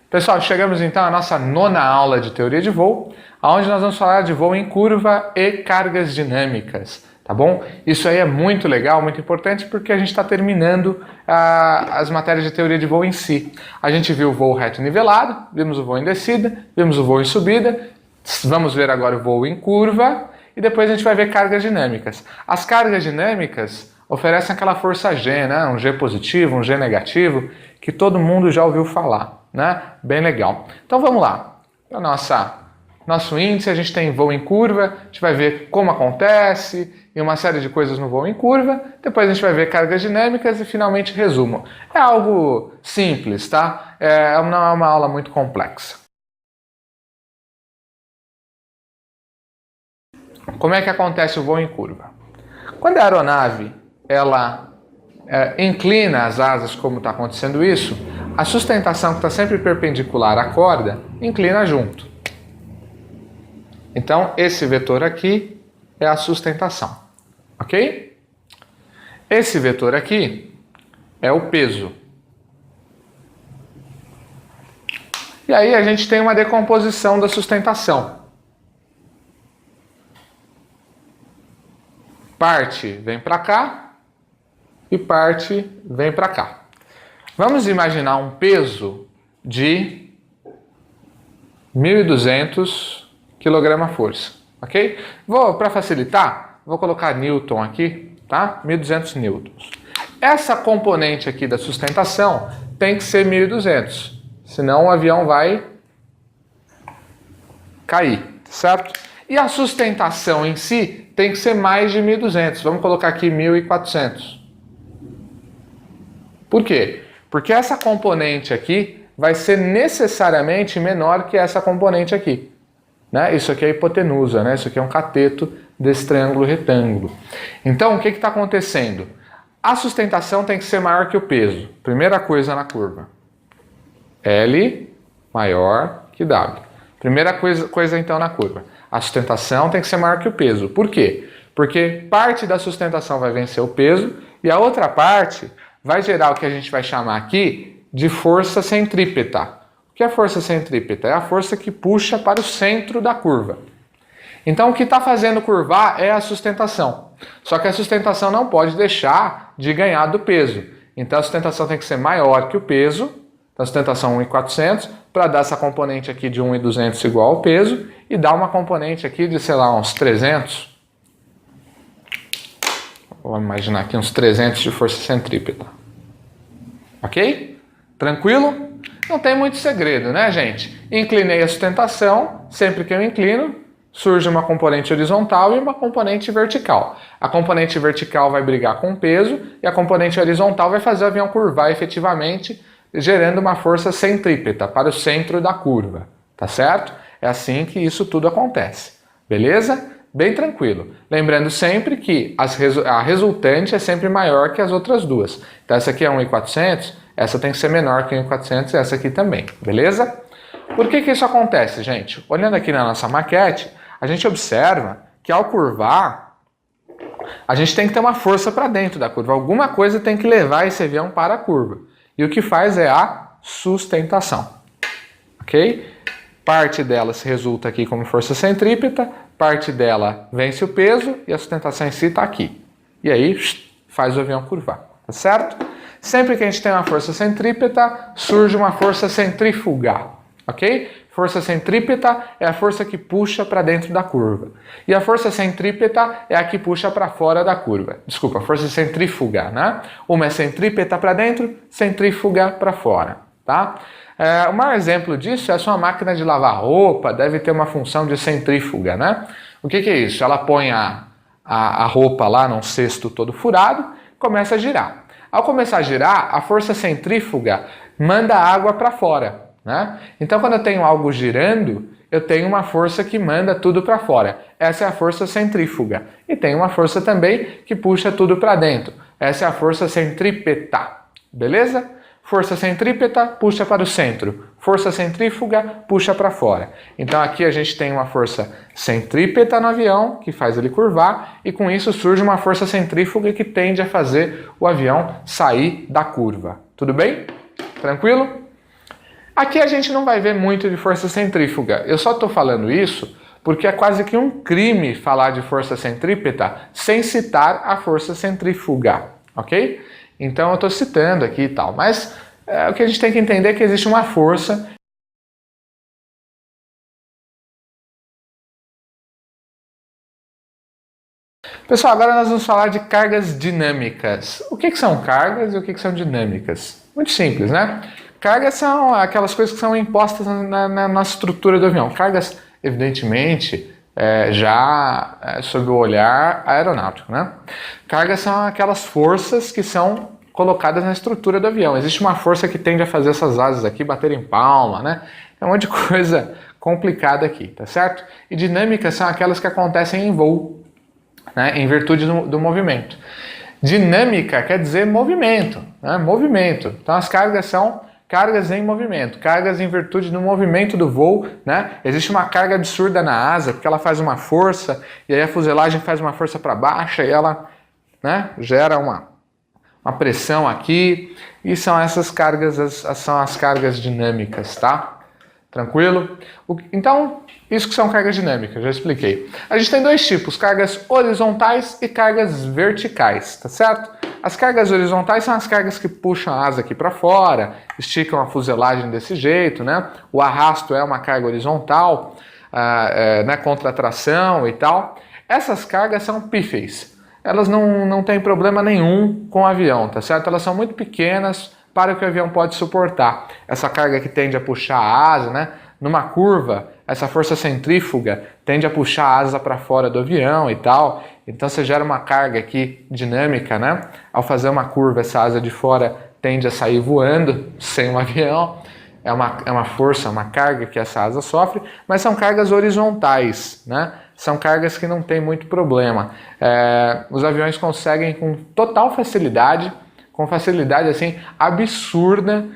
Pessoal, chegamos então à nossa 9ª aula de teoria de voo, onde nós vamos falar de voo em curva e cargas dinâmicas, tá bom? Isso aí é muito legal, muito importante, porque a gente está terminando as matérias de teoria de voo em si. A gente viu o voo reto nivelado, vimos o voo em descida, vimos o voo em subida, vamos ver agora o voo em curva e depois a gente vai ver cargas dinâmicas. As cargas dinâmicas oferecem aquela força G, né? Um G positivo, um G negativo, que todo mundo já ouviu falar, né? Bem legal. Então vamos lá. Para nosso índice, a gente tem voo em curva, a gente vai ver como acontece e uma série de coisas no voo em curva. Depois a gente vai ver cargas dinâmicas e finalmente resumo. É algo simples, tá? Não é uma aula muito complexa. Como é que acontece o voo em curva? Quando a aeronave ela inclina as asas, como está acontecendo isso, a sustentação que está sempre perpendicular à corda inclina junto. Então, esse vetor aqui é a sustentação, ok? Esse vetor aqui é o peso. E aí a gente tem uma decomposição da sustentação. Parte vem para cá e parte vem para cá. Vamos imaginar um peso de 1.200 kgfm, ok? Para facilitar, vou colocar Newton aqui, tá? 1.200 newtons. Essa componente aqui da sustentação tem que ser 1.200, senão o avião vai cair, certo? E a sustentação em si tem que ser mais de 1.200. Vamos colocar aqui 1.400. Por quê? Porque essa componente aqui vai ser necessariamente menor que essa componente aqui, né? Isso aqui é a hipotenusa, né? Isso aqui é um cateto desse triângulo retângulo. Então, o que está acontecendo? A sustentação tem que ser maior que o peso. Primeira coisa na curva. L maior que W. Primeira coisa então na curva. A sustentação tem que ser maior que o peso. Por quê? Porque parte da sustentação vai vencer o peso e a outra parte vai gerar o que a gente vai chamar aqui de força centrípeta. O que é força centrípeta? É a força que puxa para o centro da curva. Então o que está fazendo curvar é a sustentação. Só que a sustentação não pode deixar de ganhar do peso. Então a sustentação tem que ser maior que o peso. Então a sustentação 1.400 para dar essa componente aqui de 1.200 igual ao peso e dar uma componente aqui de, sei lá, uns 300. Vamos imaginar aqui uns 300 de força centrípeta. Ok? Tranquilo? Não tem muito segredo, né, gente? Inclinei a sustentação, sempre que eu inclino, surge uma componente horizontal e uma componente vertical. A componente vertical vai brigar com o peso e a componente horizontal vai fazer o avião curvar efetivamente, gerando uma força centrípeta para o centro da curva, tá certo? É assim que isso tudo acontece, beleza? Bem tranquilo. Lembrando sempre que a resultante é sempre maior que as outras duas. Então essa aqui é 1.400, essa tem que ser menor que 1.400 e essa aqui também, beleza? Por que isso acontece, gente? Olhando aqui na nossa maquete, a gente observa que ao curvar, a gente tem que ter uma força para dentro da curva. Alguma coisa tem que levar esse avião para a curva. E o que faz é a sustentação, ok? Parte dela se resulta aqui como força centrípeta, parte dela vence o peso e a sustentação em si está aqui. E aí faz o avião curvar, tá certo? Sempre que a gente tem uma força centrípeta, surge uma força centrífuga, ok? Força centrípeta é a força que puxa para dentro da curva. E a força centrípeta é a que puxa para fora da curva. Desculpa, força centrífuga, né? Uma é centrípeta para dentro, centrífuga para fora, tá? O maior exemplo disso é a sua máquina de lavar roupa, deve ter uma função de centrífuga, né? O que é isso? Ela põe a roupa lá num cesto todo furado, começa a girar. Ao começar a girar, a força centrífuga manda a água para fora, né? Então, quando eu tenho algo girando, eu tenho uma força que manda tudo para fora. Essa é a força centrífuga. E tem uma força também que puxa tudo para dentro. Essa é a força centrípeta. Beleza? Força centrípeta puxa para o centro. Força centrífuga puxa para fora. Então aqui a gente tem uma força centrípeta no avião, que faz ele curvar, e com isso surge uma força centrífuga que tende a fazer o avião sair da curva. Tudo bem? Tranquilo? Aqui a gente não vai ver muito de força centrífuga. Eu só estou falando isso porque é quase que um crime falar de força centrípeta sem citar a força centrífuga, ok? Então eu estou citando aqui e tal, mas o que a gente tem que entender é que existe uma força. Pessoal, agora nós vamos falar de cargas dinâmicas. O que são cargas e o que são dinâmicas? Muito simples, né? Cargas são aquelas coisas que são impostas na estrutura do avião. Cargas, evidentemente, sob o olhar aeronáutico, né? Cargas são aquelas forças que são colocadas na estrutura do avião. Existe uma força que tende a fazer essas asas aqui baterem palma, né? É um monte de coisa complicada aqui, tá certo? E dinâmicas são aquelas que acontecem em voo, né? Em virtude do movimento. Dinâmica quer dizer movimento, né? Movimento. Então as cargas são cargas em movimento, cargas em virtude do movimento do voo, né? Existe uma carga absurda na asa, porque ela faz uma força, e aí a fuselagem faz uma força para baixo, e ela, né, gera uma pressão aqui, e são essas cargas, são as cargas dinâmicas, tá? Tranquilo? Então, isso que são cargas dinâmicas, já expliquei. A gente tem dois tipos, cargas horizontais e cargas verticais, tá certo? As cargas horizontais são as cargas que puxam a asa aqui para fora, esticam a fuselagem desse jeito, né? O arrasto é uma carga horizontal, né, contra a tração e tal. Essas cargas são pífeis. Elas não têm problema nenhum com o avião, tá certo? Elas são muito pequenas para o que o avião pode suportar. Essa carga que tende a puxar a asa, né? Numa curva, essa força centrífuga tende a puxar a asa para fora do avião e tal. Então você gera uma carga aqui dinâmica, né? Ao fazer uma curva, essa asa de fora tende a sair voando sem um avião. É uma força, uma carga que essa asa sofre, mas são cargas horizontais, né? São cargas que não tem muito problema. Os aviões conseguem com total facilidade, com facilidade assim absurda,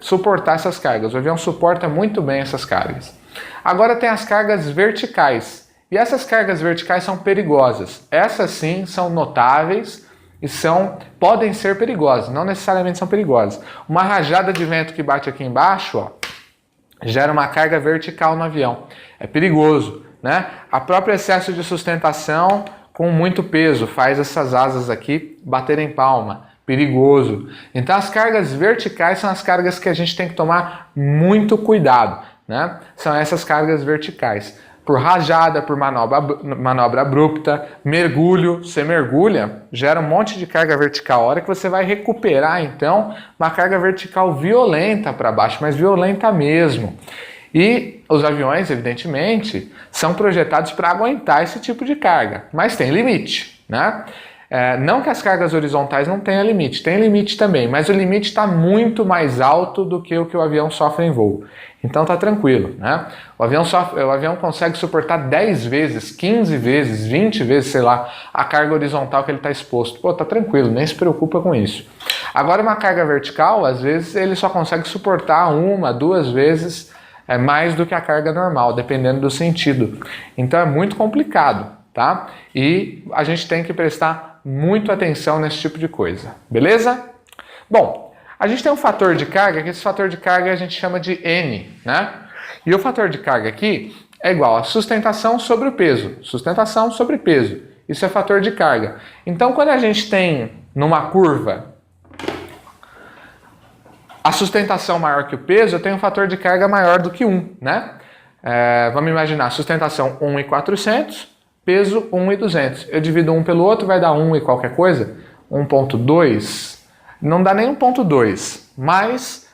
suportar essas cargas. O avião suporta muito bem essas cargas. Agora tem as cargas verticais. E essas cargas verticais são perigosas. Essas sim são notáveis e podem ser perigosas, não necessariamente são perigosas. Uma rajada de vento que bate aqui embaixo, ó, gera uma carga vertical no avião. É perigoso, né? A próprio excesso de sustentação com muito peso faz essas asas aqui baterem palma. Perigoso. Então as cargas verticais são as cargas que a gente tem que tomar muito cuidado, né? São essas cargas verticais. Por rajada, por manobra abrupta, mergulho, você mergulha, gera um monte de carga vertical. A hora que você vai recuperar, então, uma carga vertical violenta para baixo, mas violenta mesmo. E os aviões, evidentemente, são projetados para aguentar esse tipo de carga, mas tem limite, né? Não que as cargas horizontais não tenham limite, tem limite também, mas o limite está muito mais alto do que o avião sofre em voo. Então tá tranquilo, né? O avião consegue suportar 10 vezes, 15 vezes, 20 vezes, sei lá, a carga horizontal que ele está exposto. Pô, tá tranquilo, nem se preocupa com isso. Agora uma carga vertical, às vezes ele só consegue suportar 1, 2 vezes mais do que a carga normal, dependendo do sentido. Então é muito complicado, tá? E a gente tem que prestar muito atenção nesse tipo de coisa, beleza? Bom, a gente tem um fator de carga, que esse fator de carga a gente chama de N, né? E o fator de carga aqui é igual a sustentação sobre o peso. Sustentação sobre peso. Isso é fator de carga. Então, quando a gente tem numa curva a sustentação maior que o peso, eu tenho um fator de carga maior do que 1, né? Vamos imaginar, sustentação 1/400, peso 1/200. Eu divido um pelo outro, vai dar 1 e qualquer coisa. 1,2. Não dá nem 1,2, mas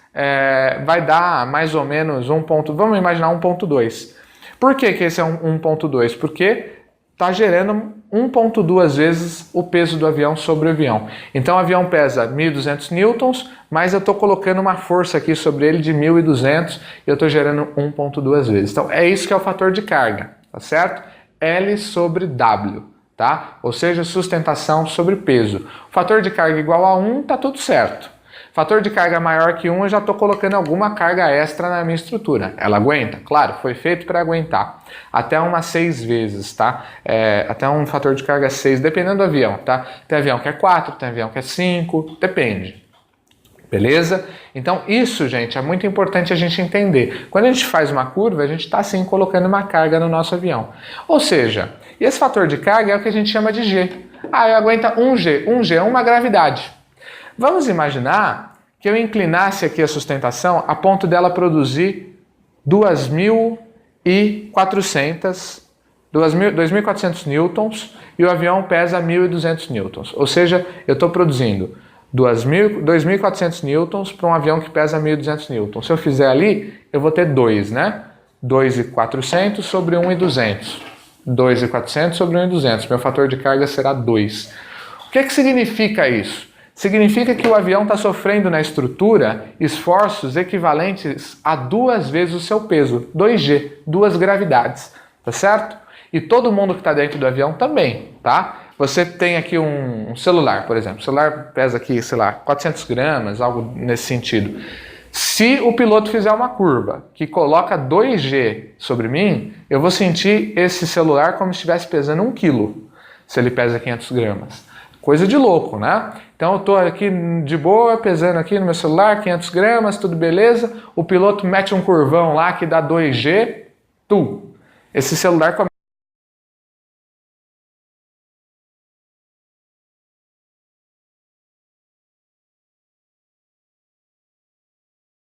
vai dar mais ou menos vamos imaginar 1,2. Por que esse é 1,2? Porque está gerando 1,2 vezes o peso do avião sobre o avião. Então o avião pesa 1.200 newtons, mas eu estou colocando uma força aqui sobre ele de 1.200 e eu estou gerando 1,2 vezes. Então é isso que é o fator de carga, tá certo? L sobre W, tá? Ou seja, sustentação sobre peso. O fator de carga igual a 1, tá tudo certo. Fator de carga maior que 1, eu já estou colocando alguma carga extra na minha estrutura. Ela aguenta? Claro, foi feito para aguentar. Até umas 6 vezes, tá? Até um fator de carga 6, dependendo do avião, tá? Tem avião que é 4, tem avião que é 5, depende. Beleza? Então isso, gente, é muito importante a gente entender. Quando a gente faz uma curva, a gente está sim colocando uma carga no nosso avião. Ou seja, esse fator de carga é o que a gente chama de G. Ah, eu aguento 1G. 1G é uma gravidade. Vamos imaginar que eu inclinasse aqui a sustentação a ponto dela produzir 2.400 newtons e o avião pesa 1.200 newtons. Ou seja, eu estou produzindo 2.400 newtons para um avião que pesa 1.200 newtons. Se eu fizer ali, eu vou ter 2, né? 2.400 sobre 1.200. 2.400 sobre 1.200. Meu fator de carga será 2. O que significa isso? Significa que o avião está sofrendo na estrutura esforços equivalentes a 2 vezes o seu peso. 2G, 2 gravidades. Tá certo? E todo mundo que está dentro do avião também, tá? Você tem aqui um celular, por exemplo. O celular pesa aqui, sei lá, 400 gramas, algo nesse sentido. Se o piloto fizer uma curva que coloca 2G sobre mim, eu vou sentir esse celular como se estivesse pesando 1 quilo, se ele pesa 500 gramas. Coisa de louco, né? Então eu estou aqui de boa, pesando aqui no meu celular, 500 gramas, tudo beleza. O piloto mete um curvão lá que dá 2G, esse celular começa